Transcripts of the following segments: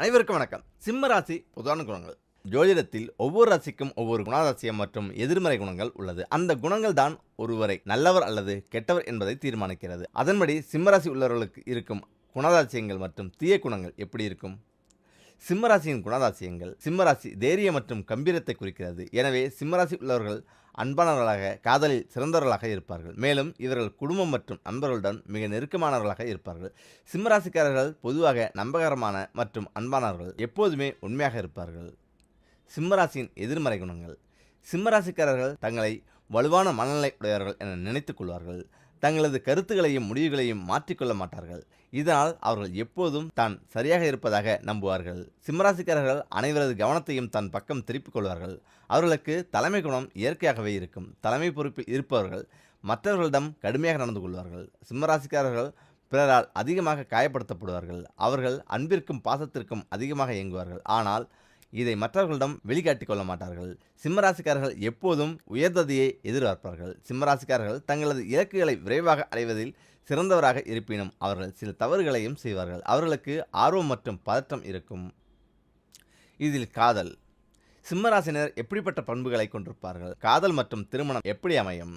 அனைவருக்கும் வணக்கம். சிம்ம ராசி பொதுவான குணங்கள். ஜோதிடத்தில் ஒவ்வொரு ராசிக்கும் ஒவ்வொரு குணாதிசயம் மற்றும் எதிர்மறை குணங்கள் உள்ளது. அந்த குணங்கள் தான் ஒருவரை நல்லவர் அல்லது கெட்டவர் என்பதை தீர்மானிக்கிறது. அதன்படி சிம்மராசி உள்ளவர்களுக்கு இருக்கும் குணாதிசயங்கள் மற்றும் தீய குணங்கள் எப்படி இருக்கும்? சிம்மராசியின் குணாதிசயங்கள். சிம்மராசி தைரியம் மற்றும் கம்பீரத்தை குறிக்கிறது. எனவே சிம்மராசி உள்ளவர்கள் அன்பானவர்களாக, காதலில் சிறந்தவர்களாக இருப்பார்கள். மேலும் இவர்கள் குடும்பம் மற்றும் நண்பர்களுடன் மிக நெருக்கமானவர்களாக இருப்பார்கள். சிம்மராசிக்காரர்கள் பொதுவாக நம்பகரமான மற்றும் அன்பானவர்கள். எப்போதுமே உண்மையாக இருப்பார்கள். சிம்மராசியின் எதிர்மறை குணங்கள். சிம்மராசிக்காரர்கள் தங்களை வலுவான மனநிலை உடையவர்கள் என நினைத்துக் கொள்வார்கள். தங்களது கருத்துக்களையும் முடிவுகளையும் மாற்றிக்கொள்ள மாட்டார்கள். இதனால் அவர்கள் எப்போதும் தான் சரியாக இருப்பதாக நம்புவார்கள். சிம்மராசிக்காரர்கள் அனைவரது கவனத்தையும் தன் பக்கம் திருப்பிக் கொள்வார்கள். அவர்களுக்கு தலைமை குணம் இயற்கையாகவே இருக்கும். தலைமை பொறுப்பில் இருப்பவர்கள் மற்றவர்களிடம் கடுமையாக நடந்து கொள்வார்கள். சிம்மராசிக்காரர்கள் பிறரால் அதிகமாக காயப்படுத்தப்படுவார்கள். அவர்கள் அன்பிற்கும் பாசத்திற்கும் அதிகமாக இயங்குவார்கள். ஆனால் இதை மற்றவர்களிடம் வெளிக்காட்டிக் கொள்ள மாட்டார்கள். சிம்மராசிக்காரர்கள் எப்போதும் உயர்ந்ததையே எதிர்பார்ப்பார்கள். சிம்மராசிக்காரர்கள் தங்களது இலக்குகளை விரைவாக அடைவதில் சிறந்தவராக இருப்பினும் அவர்கள் சில தவறுகளையும் செய்வார்கள். அவர்களுக்கு ஆர்வம் மற்றும் பதற்றம் இருக்கும். இதில் காதல். சிம்மராசினர் எப்படிப்பட்ட பண்புகளை கொண்டிருப்பார்கள்? காதல் மற்றும் திருமணம் எப்படி அமையும்?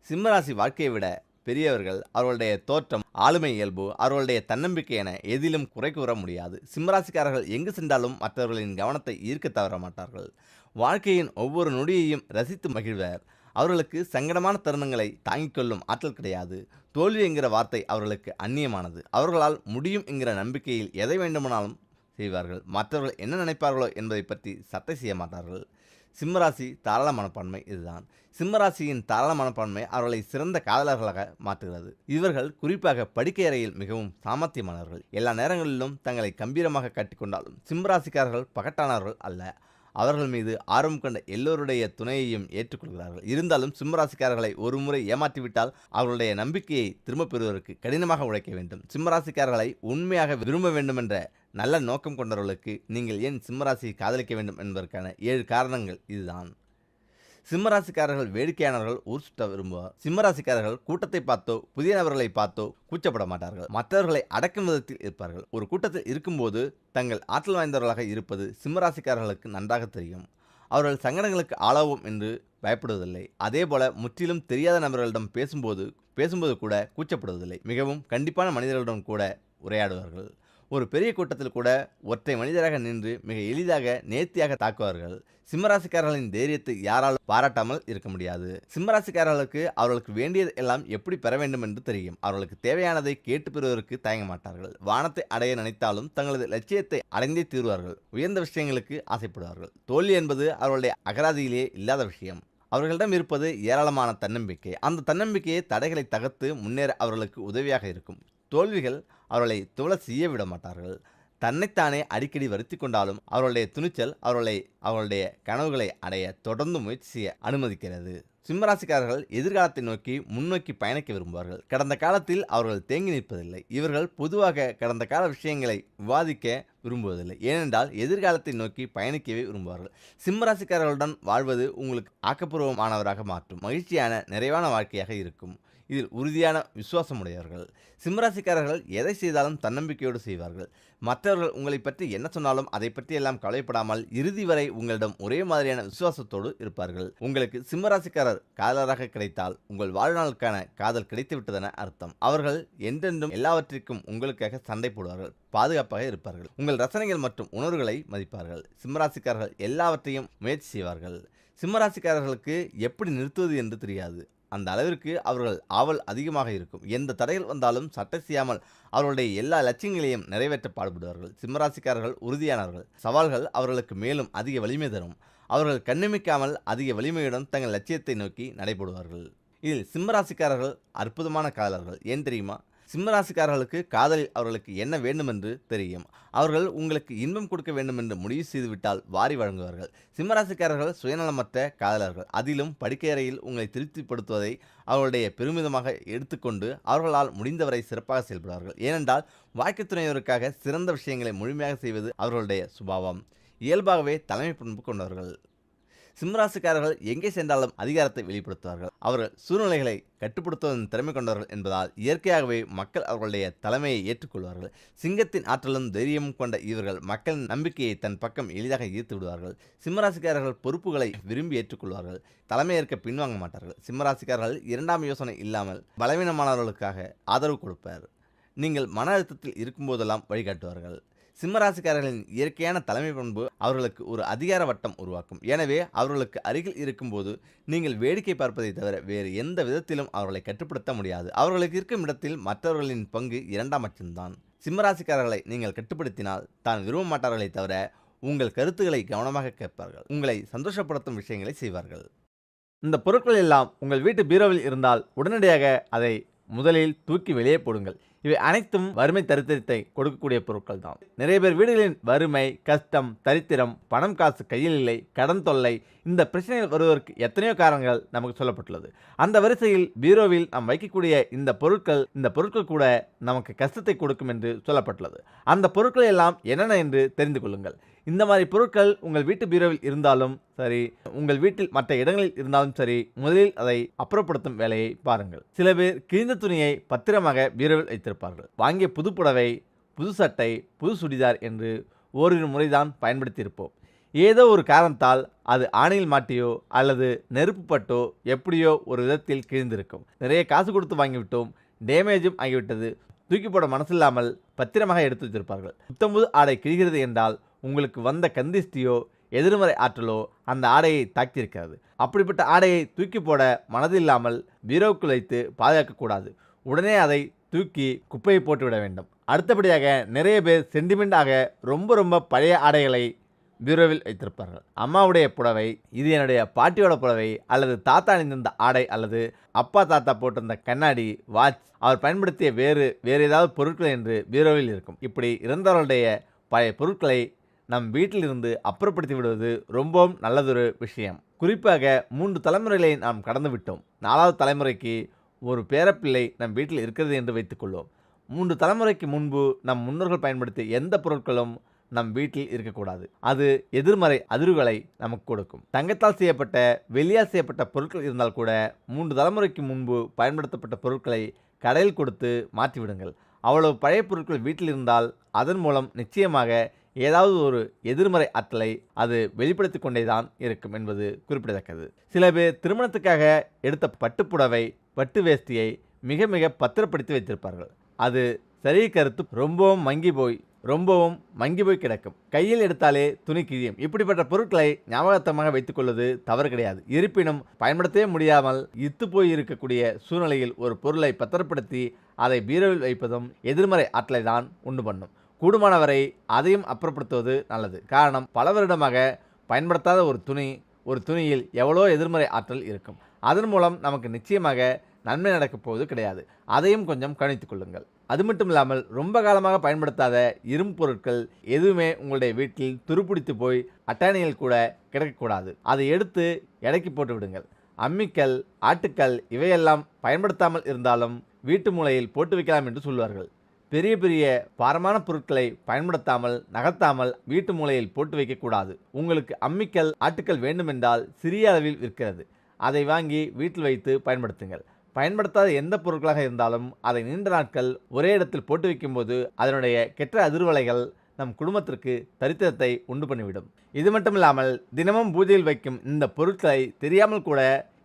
சிம்மராசி வாழ்க்கையை விட பெரியவர்கள். அவர்களுடைய தோற்றம், ஆளுமை இயல்பு, அவர்களுடைய தன்னம்பிக்கை என எதிலும் குறை கூற முடியாது. சிம்மராசிக்காரர்கள் எங்கு சென்றாலும் மற்றவர்களின் கவனத்தை ஈர்க்க தவற மாட்டார்கள். வாழ்க்கையின் ஒவ்வொரு நொடியையும் ரசித்து மகிழ்வர். அவர்களுக்கு சங்கடமான தருணங்களை தாங்கிக் கொள்ளும் ஆற்றல் கிடையாது. தோல்வி என்கிற வார்த்தை அவர்களுக்கு அந்நியமானது. அவர்களால் முடியும் என்கிற நம்பிக்கையில் எதை வேண்டுமானாலும் செய்வார்கள். மற்றவர்கள் என்ன நினைப்பார்களோ என்பதை பற்றி சட்டை செய்ய மாட்டார்கள். சிம்மராசி தாராள மனப்பான்மை. இதுதான் சிம்மராசியின் தாராள மனப்பான்மை அவர்களை சிறந்த காதலர்களாக மாற்றுகிறது. இவர்கள் குறிப்பாக படுக்கை அறையில் மிகவும் சாமர்த்தியமானவர்கள். எல்லா நேரங்களிலும் தங்களை கம்பீரமாக கட்டிக்கொண்டாலும் சிம்மராசிக்காரர்கள் பகட்டானவர்கள் அல்ல. அவர்கள் மீது ஆர்வம் கொண்ட எல்லோருடைய துணையையும் ஏற்றுக்கொள்கிறார்கள். இருந்தாலும் சிம்மராசிக்காரர்களை ஒரு முறை ஏமாற்றிவிட்டால் அவர்களுடைய நம்பிக்கையை திரும்பப் பெறுவதற்கு கடினமாக உழைக்க வேண்டும். சிம்மராசிக்காரர்களை உண்மையாக விரும்ப வேண்டும் என்ற நல்ல நோக்கம் கொண்டவர்களுக்கு நீங்கள் ஏன் சிம்மராசியை காதலிக்க வேண்டும் என்பதற்கான 7 காரணங்கள் இதுதான். சிம்மராசிக்காரர்கள் வேடிக்கையானவர்கள், ஊர் சுற்ற விரும்புவார். சிம்மராசிக்காரர்கள் கூட்டத்தை பார்த்தோ புதிய நபர்களை பார்த்தோ கூச்சப்பட மாட்டார்கள். மற்றவர்களை அடக்கும் விதத்தில் இருப்பார்கள். ஒரு கூட்டத்தில் இருக்கும்போது தங்கள் ஆற்றல் வாய்ந்தவர்களாக இருப்பது சிம்மராசிக்காரர்களுக்கு நன்றாக தெரியும். அவர்கள் சங்கடங்களுக்கு ஆளாவோம் என்று பயப்படுவதில்லை. அதேபோல முற்றிலும் தெரியாத நபர்களிடம் பேசும்போது கூட கூச்சப்படுவதில்லை. மிகவும் கண்டிப்பான மனிதர்களிடம் கூட உரையாடுவார்கள். ஒரு பெரிய கூட்டத்தில் கூட ஒற்றை மனிதராக நின்று மிக எளிதாக நேர்த்தியாக தாக்குவார்கள். சிம்மராசிக்காரர்களின் தைரியத்தை யாராலும் பாராட்டாமல் இருக்க முடியாது. சிம்மராசிக்காரர்களுக்கு அவர்களுக்கு வேண்டியது எல்லாம் எப்படி பெற வேண்டும் என்று தெரியும். அவர்களுக்கு தேவையானதை கேட்டு பெறுவதற்கு தயங்க மாட்டார்கள். வானத்தை அடைய நினைத்தாலும் தங்களது லட்சியத்தை அடைந்தே தீர்வார்கள். உயர்ந்த விஷயங்களுக்கு ஆசைப்படுவார்கள். தோல்வி என்பது அவர்களுடைய அகராதியிலே இல்லாத விஷயம். அவர்களிடம் இருப்பது ஏராளமான தன்னம்பிக்கை. அந்த தன்னம்பிக்கையை தடைகளை தகர்த்து முன்னேற அவர்களுக்கு உதவியாக இருக்கும். தோல்விகள் அவர்களை துவள செய்ய விட மாட்டார்கள். தன்னைத்தானே அடிக்கடி வருத்தி கொண்டாலும் அவர்களுடைய துணிச்சல் அவர்களுடைய கனவுகளை அடைய தொடர்ந்து முயற்சி செய்ய அனுமதிக்கிறது. சிம்மராசிக்காரர்கள் எதிர்காலத்தை நோக்கி முன்னோக்கி பயணிக்க விரும்புவார்கள். கடந்த காலத்தில் அவர்கள் தேங்கி நிற்பதில்லை. இவர்கள் பொதுவாக கடந்த கால விஷயங்களை விவாதிக்க விரும்புவதில்லை. ஏனென்றால் எதிர்காலத்தை நோக்கி பயணிக்கவே விரும்புவார்கள். சிம்மராசிக்காரர்களுடன் வாழ்வது உங்களுக்கு ஆக்கப்பூர்வமானவராக மாற்றும். மகிழ்ச்சியான நிறைவான வாழ்க்கையாக இருக்கும். இதில் உறுதியான விசுவாசமுடையவர்கள். சிம்மராசிக்காரர்கள் எதை செய்தாலும் தன்னம்பிக்கையோடு செய்வார்கள். மற்றவர்கள் உங்களை பற்றி என்ன சொன்னாலும் அதை பற்றி எல்லாம் கவலைப்படாமல் இறுதி வரை உங்களிடம் ஒரே மாதிரியான விசுவாசத்தோடு இருப்பார்கள். உங்களுக்கு சிம்மராசிக்காரர் காதலராக கிடைத்தால் உங்கள் வாழ்நாளுக்கான காதல் கிடைத்துவிட்டதென அர்த்தம். அவர்கள் என்றென்றும் எல்லாவற்றிற்கும் உங்களுக்காக சண்டை போடுவார்கள். பாதுகாப்பாக இருப்பார்கள். உங்கள் ரசனைகள் மற்றும் உணர்வுகளை மதிப்பார்கள். சிம்மராசிக்காரர்கள் எல்லாவற்றையும் முயற்சி செய்வார்கள். சிம்மராசிக்காரர்களுக்கு எப்படி நிறுத்துவது என்று தெரியாது. அந்த அளவிற்கு அவர்கள் ஆவல் அதிகமாக இருக்கும். எந்த தடைகள் வந்தாலும் சட்டை செய்யாமல் அவர்களுடைய எல்லா லட்சியங்களையும் நிறைவேற்ற பாடுபடுவார்கள். சிம்மராசிக்காரர்கள் உறுதியானவர்கள். சவால்கள் அவர்களுக்கு மேலும் அதிக வலிமை தரும். அவர்கள் கண்ணிமைக்காமல் அதிக வலிமையுடன் தங்கள் லட்சியத்தை நோக்கி நடைபெறுவார்கள். இதில் சிம்மராசிக்காரர்கள் அற்புதமான காதலர்கள். ஏன் தெரியுமா? சிம்மராசிக்காரர்களுக்கு காதலில் அவர்களுக்கு என்ன வேண்டுமென்று தெரியும். அவர்கள் உங்களுக்கு இன்பம் கொடுக்க வேண்டுமென்று முடிவு செய்துவிட்டால் வாரி வழங்குவார்கள். சிம்மராசிக்காரர்கள் சுயநலமற்ற காதலர்கள். அதிலும் படுக்கையறையில் உங்களை திருப்திப்படுத்துவதை அவர்களுடைய பெருமிதமாக எடுத்துக்கொண்டு அவர்களால் முடிந்தவரை சிறப்பாக செயல்படுவார்கள். ஏனென்றால் வாழ்க்கை துணையோருக்காக சிறந்த விஷயங்களை முழுமையாக செய்வது அவர்களுடைய சுபாவம். இயல்பாகவே தலைமை பண்பு கொண்டவர்கள். சிம்மராசிக்காரர்கள் எங்கே சென்றாலும் அதிகாரத்தை வெளிப்படுத்துவார்கள். அவர்கள் சூழ்நிலைகளை கட்டுப்படுத்துவதன் திறமை கொண்டவர்கள் என்பதால் இயற்கையாகவே மக்கள் அவர்களுடைய தலைமையை ஏற்றுக்கொள்வார்கள். சிங்கத்தின் ஆற்றலும் தைரியமும் கொண்ட இவர்கள் மக்களின் நம்பிக்கையை தன் பக்கம் எளிதாக ஈர்த்து விடுவார்கள். சிம்மராசிக்காரர்கள் பொறுப்புகளை விரும்பி ஏற்றுக்கொள்வார்கள். தலைமையேற்க பின்வாங்க மாட்டார்கள். சிம்மராசிக்காரர்கள் இரண்டாம் யோசனை இல்லாமல் பலவீனமானவர்களுக்காக ஆதரவு கொடுப்பார். நீங்கள் மன அழுத்தத்தில் இருக்கும்போதெல்லாம் வழிகாட்டுவார்கள். சிம்மராசிக்காரர்களின் இயற்கையான தலைமை பண்பு அவர்களுக்கு ஒரு அதிகார வட்டம் உருவாக்கும். எனவே அவர்களுக்கு அருகில் இருக்கும்போது நீங்கள் வேடிக்கை பார்ப்பதை தவிர வேறு எந்த விதத்திலும் அவர்களை கட்டுப்படுத்த முடியாது. அவர்களுக்கு இருக்கும் இடத்தில் மற்றவர்களின் பங்கு இரண்டாம் பட்சம்தான். சிம்மராசிக்காரர்களை நீங்கள் கட்டுப்படுத்தினால் தான் விரும்ப மாட்டார்களை தவிர உங்கள் கருத்துக்களை கவனமாக கேட்பார்கள். உங்களை சந்தோஷப்படுத்தும் விஷயங்களை செய்வார்கள். இந்த பொருட்கள் எல்லாம் உங்கள் வீட்டு பீரோவில் இருந்தால் உடனடியாக அதை முதலில் தூக்கி வெளியே போடுங்கள். இவை அனைத்தும் வறுமை தரித்திரத்தை கொடுக்கக்கூடிய பொருட்கள் தான். நிறைய பேர் வீடுகளின் வறுமை, கஷ்டம், தரித்திரம், பணம் காசு கையில் இல்லை, கடன் தொல்லை, இந்த பிரச்சனைகள் வருவதற்கு எத்தனையோ காரணங்கள் நமக்கு சொல்லப்பட்டுள்ளது. அந்த வரிசையில் பீரோவில் நாம் வைக்கக்கூடிய இந்த பொருட்கள் கூட நமக்கு கஷ்டத்தை கொடுக்கும் என்று சொல்லப்பட்டுள்ளது. அந்த பொருட்கள் எல்லாம் என்னென்ன என்று தெரிந்து கொள்ளுங்கள். இந்த மாதிரி பொருட்கள் உங்கள் வீட்டு பீரோவில் இருந்தாலும் சரி, உங்கள் வீட்டில் மற்ற இடங்களில் இருந்தாலும் சரி, முதலில் அதை அப்புறப்படுத்தும் வேலையை பாருங்கள். சில பேர் கிழிந்த துணியை பத்திரமாக பீரோவில் வைத்திருப்பார்கள். வாங்கிய புது புடவை, புது சட்டை, புது சுடிதார் என்று ஓரிரு முறைதான் பயன்படுத்தியிருப்போம். ஏதோ ஒரு காரணத்தால் அது ஆணியில் மாட்டியோ அல்லது நெருப்பு பட்டோ எப்படியோ ஒரு விதத்தில் கிழிந்திருக்கும். நிறைய காசு கொடுத்து வாங்கிவிட்டோம், டேமேஜும் ஆகிவிட்டது, தூக்கி போட மனசில்லாமல் பத்திரமாக எடுத்து வைத்திருப்பார்கள். புத்தம்புது ஆடை கிழிகிறது என்றால் உங்களுக்கு வந்த கந்திஷ்டியோ எதிர்மறை ஆற்றலோ அந்த ஆடையை தாக்கியிருக்கிறது. அப்படிப்பட்ட ஆடையை தூக்கி போட மனதில்லாமல் பீரோவுக்குள் வைத்து பாதுகாக்கக்கூடாது. உடனே அதை தூக்கி குப்பையை போட்டுவிட வேண்டும். அடுத்தபடியாக நிறைய பேர் சென்டிமெண்டாக ரொம்ப பழைய ஆடைகளை பீரோவில் வைத்திருப்பார்கள். அம்மாவுடைய புடவை, இது என்னுடைய பாட்டியோட புடவை, அல்லது தாத்தா அணிந்திருந்த ஆடை, அல்லது அப்பா தாத்தா போட்டிருந்த கண்ணாடி, வாட்ச், அவர் பயன்படுத்திய வேறு ஏதாவது பொருட்கள் என்று பீரோவில் இருக்கும். இப்படி இறந்தவர்களுடைய பழைய பொருட்களை நம் வீட்டிலிருந்து அப்புறப்படுத்தி விடுவது ரொம்பவும் நல்லதொரு விஷயம். குறிப்பாக 3 தலைமுறைகளை நாம் கடந்து விட்டோம். 4வது தலைமுறைக்கு ஒரு பேரப்பிள்ளை நம் வீட்டில் இருக்கிறது என்று வைத்துக்கொள்வோம். 3 தலைமுறைக்கு முன்பு நம் முன்னோர்கள் பயன்படுத்திய எந்த பொருட்களும் நம் வீட்டில் இருக்கக்கூடாது. அது எதிர்மறை அதிர்வுகளை நமக்கு கொடுக்கும். தங்கத்தால் செய்யப்பட்ட, வெள்ளியால் செய்யப்பட்ட பொருட்கள் இருந்தால் கூட 3 தலைமுறைக்கு முன்பு பயன்படுத்தப்பட்ட பொருட்களை கடையில் கொடுத்து மாற்றிவிடுங்கள். அவ்வளவு பழைய பொருட்கள் வீட்டில் இருந்தால் அதன் மூலம் நிச்சயமாக ஏதாவது ஒரு எதிர்மறை ஆற்றலை அது வெளிப்படுத்தி கொண்டே தான் இருக்கும் என்பது குறிப்பிடத்தக்கது. சில பேர் திருமணத்துக்காக எடுத்த பட்டுப்புடவை, பட்டு வேஷ்டியை மிக பத்திரப்படுத்தி வைத்திருப்பார்கள். அது சரி கருத்து ரொம்பவும் மங்கி போய் கிடக்கும். கையில் எடுத்தாலே துணி கிழியும். இப்படிப்பட்ட பொருட்களை ஞாபகத்தமாக வைத்துக் கொள்வது தவறு கிடையாது. இருப்பினும் பயன்படுத்தவே முடியாமல் இத்து போய் இருக்கக்கூடிய சூழ்நிலையில் ஒரு பொருளை பத்திரப்படுத்தி அதை பீரோவில் வைப்பதும் எதிர்மறை ஆற்றலை தான் உண்டு பண்ணும். கூடுமானவரை அதையும் அப்புறப்படுத்துவது நல்லது. காரணம், பல வருடமாக பயன்படுத்தாத ஒரு துணியில் எவ்வளோ எதிர்மறை ஆற்றல் இருக்கும். அதன் மூலம் நமக்கு நிச்சயமாக நன்மை நடக்கப் போவது கிடையாது. அதையும் கொஞ்சம் கவனித்துக் கொள்ளுங்கள். அது மட்டும் இல்லாமல் ரொம்ப காலமாக பயன்படுத்தாத இரும்பு பொருட்கள் எதுவுமே உங்களுடைய வீட்டில் துருப்பிடித்து போய் அட்டாணியில் கூட கிடைக்கக்கூடாது. அதை எடுத்து எடைக்கு போட்டு விடுங்கள். அம்மிக்கல், ஆட்டுக்கல் இவையெல்லாம் பயன்படுத்தாமல் இருந்தாலும் வீட்டு மூலையில் போட்டு வைக்கலாம் என்று சொல்வார்கள். பெரிய பாரமான பொருட்களை பயன்படுத்தாமல், நகர்த்தாமல் வீட்டு மூலையில் போட்டு வைக்கக்கூடாது. உங்களுக்கு அம்மிக்கல், ஆட்டுக்கல் வேண்டுமென்றால் சிறிய அளவில் விற்கிறது. அதை வாங்கி வீட்டில் வைத்து பயன்படுத்துங்கள். பயன்படுத்தாத எந்த பொருட்களாக இருந்தாலும் அதை நீண்ட நாட்கள் ஒரே இடத்தில் போட்டு வைக்கும்போது அதனுடைய கெட்ட அதிர்வலைகள் நம் குடும்பத்திற்கு தரித்திரத்தை உண்டு பண்ணிவிடும். இது மட்டும் இல்லாமல் தினமும் பூஜையில் வைக்கும் இந்த பொருட்களை தெரியாமல் கூட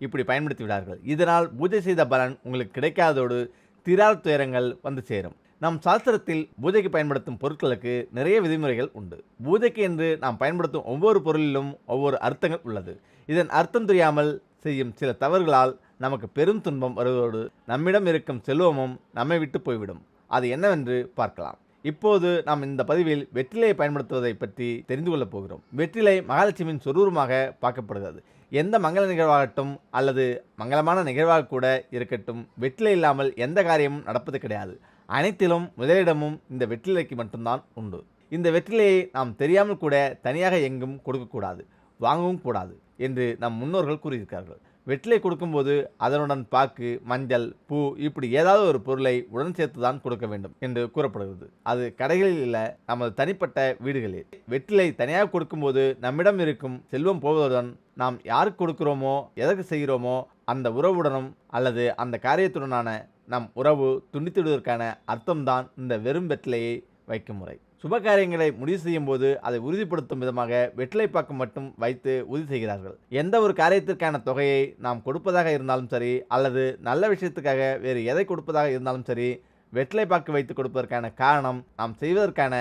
இப்படி பயன்படுத்தி விடார்கள். இதனால் பூஜை செய்த பலன் உங்களுக்கு கிடைக்காதோடு தீராத துயரங்கள் வந்து சேரும். நம் சாஸ்திரத்தில் பூஜைக்கு பயன்படுத்தும் பொருட்களுக்கு நிறைய விதிமுறைகள் உண்டு. பூஜைக்கு என்று நாம் பயன்படுத்தும் ஒவ்வொரு பொருளிலும் ஒவ்வொரு அர்த்தங்கள் உள்ளது. இதன் அர்த்தம் தெரியாமல் செய்யும் சில தவறுகளால் நமக்கு பெரும் துன்பம் வருவதோடு நம்மிடம் இருக்கும் செல்வமும் நம்மை விட்டு போய்விடும். அது என்னவென்று பார்க்கலாம். இப்போது நாம் இந்த பதிவில் வெற்றிலையை பயன்படுத்துவதை பற்றி தெரிந்து கொள்ளப் போகிறோம். வெற்றிலை மகாலட்சுமியின் சொரூபமாக பார்க்கப்படுகிறது. எந்த மங்கள நிகழ்வாகட்டும் அல்லது மங்களமான நிகழ்வாக கூட இருக்கட்டும், வெற்றிலை இல்லாமல் எந்த காரியமும் நடப்பது கிடையாது. அனைத்திலும் முதலிடமும் இந்த வெற்றிலைக்கு மட்டும்தான் உண்டு. இந்த வெற்றிலையை நாம் தெரியாமல் கூட தனியாக எங்கும் கொடுக்கக்கூடாது, வாங்கவும் கூடாது என்று நம் முன்னோர்கள் கூறியிருக்கிறார்கள். வெற்றிலை கொடுக்கும்போது அதனுடன் பாக்கு, மஞ்சள், பூ இப்படி ஏதாவது ஒரு பொருளை உடன் சேர்த்து தான் கொடுக்க வேண்டும் என்று கூறப்படுகிறது. அது கடைகளில் இல்ல, நமது தனிப்பட்ட வீடுகளில். வெற்றிலை தனியாக கொடுக்கும்போது நம்மிடம் இருக்கும் செல்வம் போவதுடன் நாம் யாருக்கு கொடுக்கிறோமோ, எதற்கு செய்கிறோமோ அந்த உறவுடனும் அல்லது அந்த காரியத்துடனான நம் உறவு துண்டித்துவிடுவதற்கான அர்த்தம்தான் இந்த வெறும் வெற்றிலையை வைக்கும் முறை. சுபகாரியங்களை முடிவு செய்யும் போது அதை உறுதிப்படுத்தும் விதமாக வெற்றிலை பாக்கு மட்டும் வைத்து உறுதி செய்கிறார்கள். எந்த ஒரு காரியத்திற்கான தொகையை நாம் கொடுப்பதாக இருந்தாலும் சரி, அல்லது நல்ல விஷயத்துக்காக வேறு எதை கொடுப்பதாக இருந்தாலும் சரி, வெற்றிலை பாக்கு வைத்து கொடுப்பதற்கான காரணம் நாம் செய்வதற்கான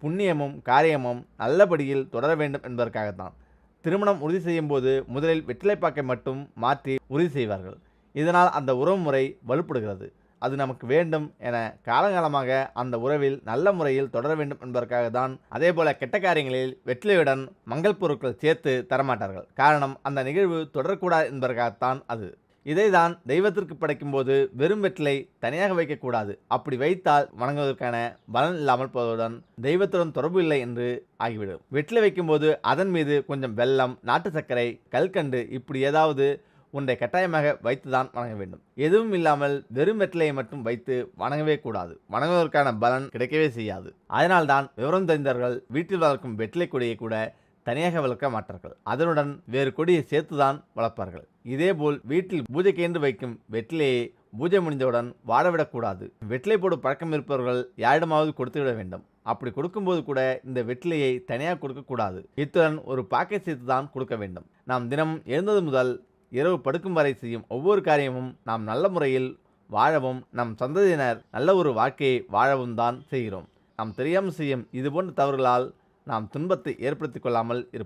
புண்ணியமும் காரியமும் நல்லபடியில் தொடர வேண்டும் என்பதற்காகத்தான். திருமணம் உறுதி செய்யும் போது முதலில் வெற்றிலை பாக்கை மட்டும் மாற்றி உறுதி செய்வார்கள். இதனால் அந்த உறவு முறை வலுப்படுகிறது. அது நமக்கு வேண்டும் என காலங்காலமாக அந்த உறவில் நல்ல முறையில் தொடர வேண்டும் என்பதற்காக தான். அதேபோல கெட்ட காரியங்களில் வெற்றிலையுடன் மங்கள் பொருட்கள் சேர்த்து தரமாட்டார்கள். காரணம், அந்த நிகழ்வு தொடரக்கூடாது என்பதற்காகத்தான் அது. இதை தான் தெய்வத்திற்கு படைக்கும் போது வெறும் வெற்றிலை தனியாக வைக்கக்கூடாது. அப்படி வைத்தால் வணங்குவதற்கான பலன் இல்லாமல் போவதுடன் தெய்வத்துடன் தொடர்பு இல்லை என்று ஆகிவிடும். வெற்றிலை வைக்கும்போது அதன் மீது கொஞ்சம் வெல்லம், நாட்டு சர்க்கரை, கல்கண்டு இப்படி ஏதாவது ஒன்றை கட்டாயமாக வைத்துதான் வணங்க வேண்டும். எதுவும் இல்லாமல் வெறும் வெற்றிலையை மட்டும் வைத்து வணங்கவே கூடாது. வணங்குவதற்கான பலன் கிடைக்கவே செய்யாது. அதனால்தான் விவரம் தெரிந்தவர்கள் வீட்டில் வளர்க்கும் வெற்றிலை கொடியை கூட தனியாக வளர்க்க மாட்டார்கள். அதனுடன் வேறு கொடியை சேர்த்துதான் வளர்ப்பார்கள். இதேபோல் வீட்டில் பூஜைக்கு என்று வைக்கும் வெற்றிலையை பூஜை முடிந்தவுடன் வாடவிடக்கூடாது. வெற்றிலை போடும் பழக்கம் இருப்பவர்கள் யாரிடமாவது கொடுத்துவிட வேண்டும். அப்படி கொடுக்கும்போது கூட இந்த வெற்றிலையை தனியாக கொடுக்கக்கூடாது. இத்துடன் ஒரு பாக்கை சேர்த்து தான் கொடுக்க வேண்டும். நாம் தினம் எழுந்தது முதல் இரவு படுக்கும் வரை செய்யும் ஒவ்வொரு காரியமும் நாம் நல்ல முறையில் வாழவும் நம் சந்ததியினர் நல்ல ஒரு வாழ்க்கையை வாழவும் தான் செய்கிறோம். நாம் தெரியாமல் செய்யும் இதுபோன்ற தவறுகளால் நாம் துன்பத்தை ஏற்படுத்திக் கொள்ளாமல் இருப்போம்.